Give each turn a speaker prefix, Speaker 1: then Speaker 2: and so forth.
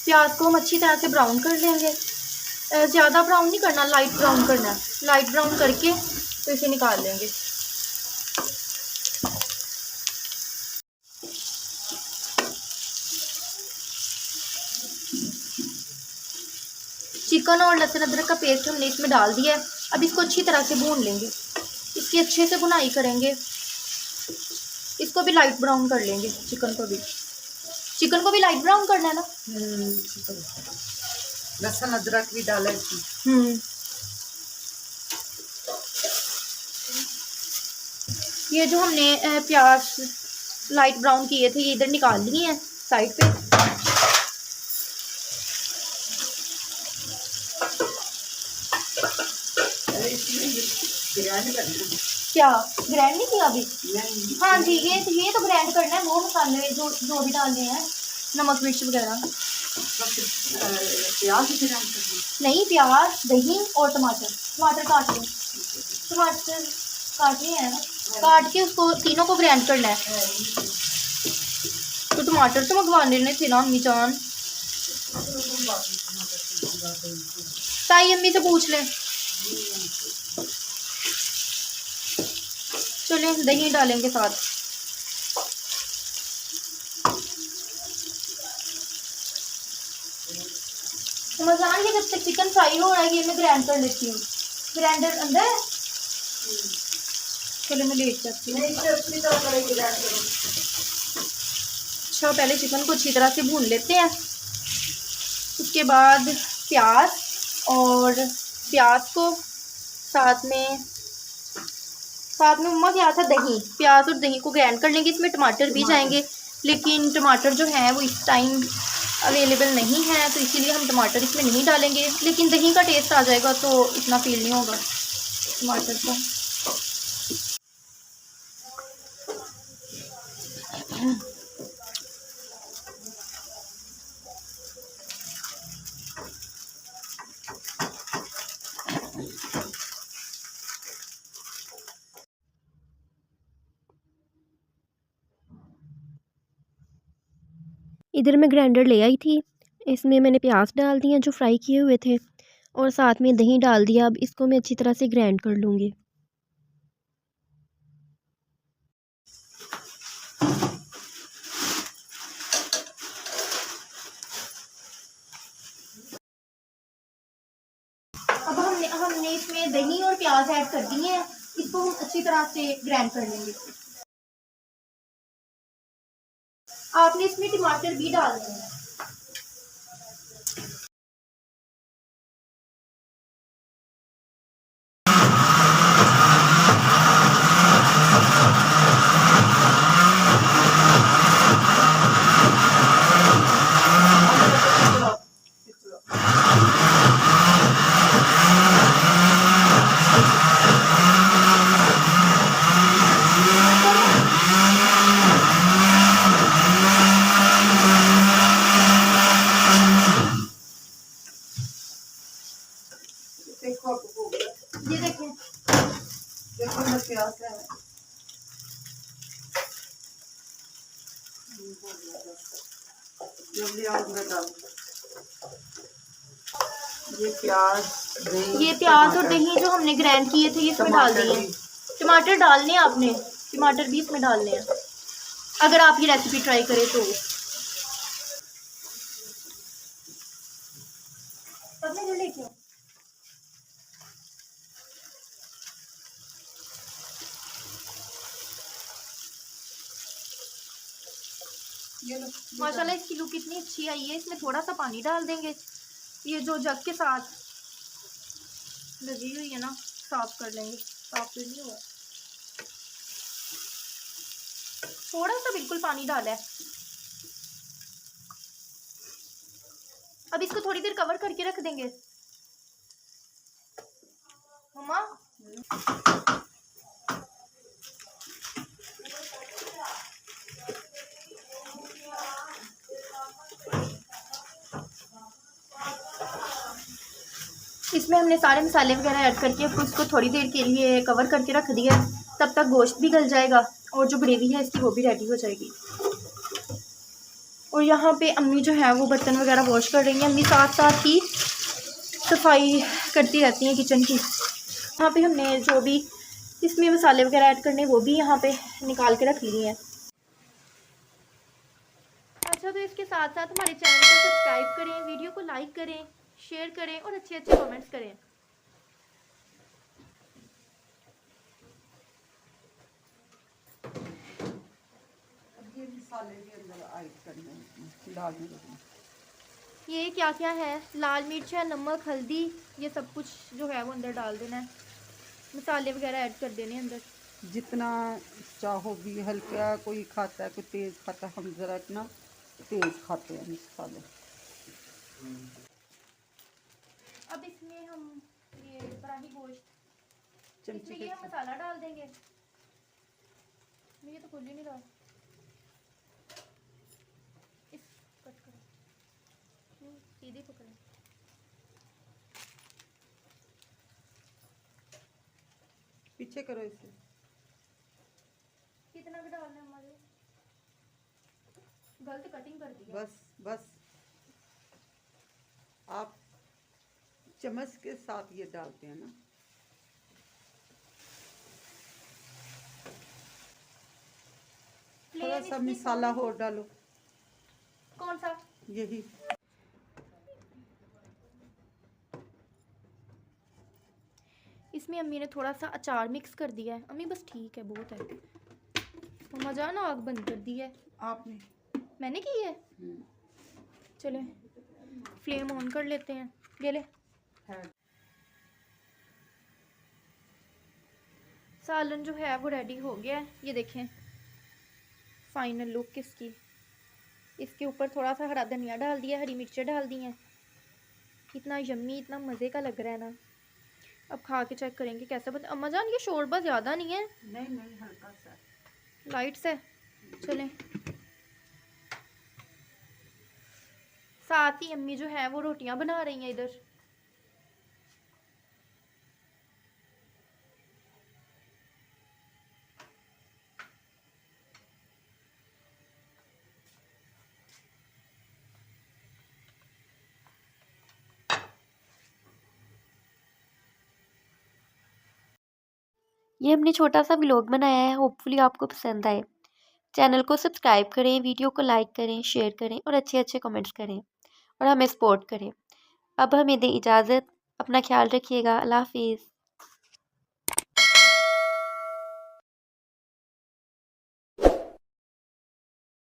Speaker 1: प्याज को हम अच्छी तरह से ब्राउन कर लेंगे। ज़्यादा ब्राउन नहीं करना, लाइट ब्राउन करना है। लाइट ब्राउन करके तो इसे निकाल लेंगे। चिकन और लहसुन अदरक का पेस्ट हमने इसमें डाल दिया है। अब इसको अच्छी तरह से भून लेंगे, इसकी अच्छे से भुनाई करेंगे। इसको भी लाइट ब्राउन कर लेंगे। चिकन को भी लाइट ब्राउन करना है ना।
Speaker 2: लहसुन अदरक भी डाला इसमें।
Speaker 1: ये जो हमने प्याज लाइट ब्राउन किए थे ये इधर निकाल लिए हैं साइड पे। क्या ग्राइंड नहीं किया अभी? हाँ जी, ये तो ग्राइंड करना है। वो मसाले जो भी डालने हैं, नमक मिर्च वगैरह।
Speaker 2: प्याज
Speaker 1: नहीं, प्याज, दही और टमाटर काट लें। टमाटर काट लिए हैं ना, काट के उसको तीनों को ग्राइंड करना है। तो टमाटर तो मंगवा लेने थे ना अम्मी जान। ताई अम्मी से पूछ लें। चलें, दही डालेंगे साथ। मजान ये जब तक चिकन फ्राई हो रहा है ये मैं ग्राइंड कर लेती हूँ। ग्राइंडर अंदर है, चलो मैं लेट जाती हूँ। अच्छा, पहले चिकन को अच्छी तरह से भून लेते हैं। उसके बाद प्याज को साथ में मम्मा क्या था, दही, प्याज और दही को ग्राइंड कर लेंगे। इसमें टमाटर भी जाएंगे, लेकिन टमाटर जो है वो इस टाइम अवेलेबल नहीं है, तो इसीलिए हम टमाटर इसमें नहीं डालेंगे। लेकिन दही का टेस्ट आ जाएगा तो इतना फील नहीं होगा टमाटर का।
Speaker 3: इधर मैं ग्राइंडर ले आई थी, इसमें मैंने प्याज डाल दिए जो फ्राई किए हुए थे और साथ में दही डाल दिया। अब इसको मैं अच्छी तरह से ग्राइंड कर लूँगी।
Speaker 1: अब हमने इसमें दही और प्याज ऐड कर दिए हैं। इसको हम अच्छी तरह से ग्राइंड कर लेंगे। आपने इसमें टमाटर भी डालने हैं। ये देखें,
Speaker 2: प्याज है। ये
Speaker 1: प्याज और दही जो हमने ग्राइंड किए थे ये इसमें डाल दिए। टमाटर डालने हैं आपने, टमाटर भी इसमें डालने हैं अगर आप ये रेसिपी ट्राई करें तो। माशाल्लाह इसकी लुक इतनी अच्छी आई है। इसमें थोड़ा सा पानी डाल देंगे। ये जो जग के साथ लगी हुई है ना, साफ कर लेंगे। साफ तो नहीं हुआ, थोड़ा सा बिल्कुल पानी डाला है। अब इसको थोड़ी देर कवर करके रख देंगे। मम्मा इसमें हमने सारे मसाले वगैरह ऐड करके उसको थोड़ी देर के लिए कवर करके रख दिया। तब तक गोश्त भी गल जाएगा और जो ग्रेवी है इसकी वो भी रेडी हो जाएगी। और यहाँ पे अम्मी जो है वो बर्तन वगैरह वॉश कर रही हैं। अम्मी साथ साथ ही सफाई करती रहती हैं किचन की। यहाँ पे हमने जो भी इसमें मसाले वगैरह ऐड करने वो भी यहाँ पे निकाल के रख लिए हैं। अच्छा, तो इसके साथ साथ हमारे चैनल को सब्सक्राइब करें, वीडियो को लाइक करें, शेयर करें और अच्छे अच्छे कमेंट्स करें।
Speaker 2: ये मसाले भी अंदर ऐड करने हैं, डालने हैं।
Speaker 1: ये क्या क्या है, लाल मिर्च है, नमक, हल्दी, ये सब कुछ जो है वो अंदर डाल देना है। मसाले वगैरह ऐड कर देने हैं अंदर।
Speaker 2: जितना चाहो भी, हल्का कोई खाता है, कोई तेज़ खाता है। हम ज़रा इतना तेज़ खाते हैं मसाले।
Speaker 1: अब इसमें हम ये पराही गोश्त,
Speaker 2: चमचे
Speaker 1: इसमें
Speaker 2: के
Speaker 1: ये हम मसाला डाल देंगे। ये तो खुल ही नहीं रहा। इस कट करो, सीधी पकड़े।
Speaker 2: पीछे करो इसे।
Speaker 1: कितना भी डालना है हमारे, गलत कटिंग कर दी है।
Speaker 2: बस बस, आप चम्मच के साथ ये डालते हैं ना। थोड़ा सा मसाला और डालो।
Speaker 1: कौन सा?
Speaker 2: यही।
Speaker 1: इसमें अम्मी ने थोड़ा सा अचार मिक्स कर दिया है। अम्मी बस ठीक है, बहुत है। मम्मा जान आग बंद कर दी है।
Speaker 2: आपने?
Speaker 1: मैंने की है। चले फ्लेम ऑन कर लेते हैं। ये ले, सालन जो है वो रेडी हो गया है। ये देखें फाइनल लुक इसकी। इसके ऊपर थोड़ा सा हरा धनिया डाल दिया, हरी मिर्चें डाल दी हैं। इतना यम्मी, इतना मज़े का लग रहा है ना। अब खा के चेक करेंगे कैसा बता। अम्मा जान ये शोरबा ज़्यादा नहीं है?
Speaker 2: नहीं नहीं, हल्का सा
Speaker 1: लाइट से। चलें, साथ ही अम्मी जो है वो रोटियां बना रही हैं इधर।
Speaker 3: ये हमने छोटा सा व्लॉग बनाया है, होपफुली आपको पसंद आए। चैनल को सब्सक्राइब करें, वीडियो को लाइक करें, शेयर करें और अच्छे अच्छे कमेंट्स करें और हमें सपोर्ट करें। अब हमें दें इजाज़त। अपना ख्याल रखिएगा। अल्लाह हाफिज़।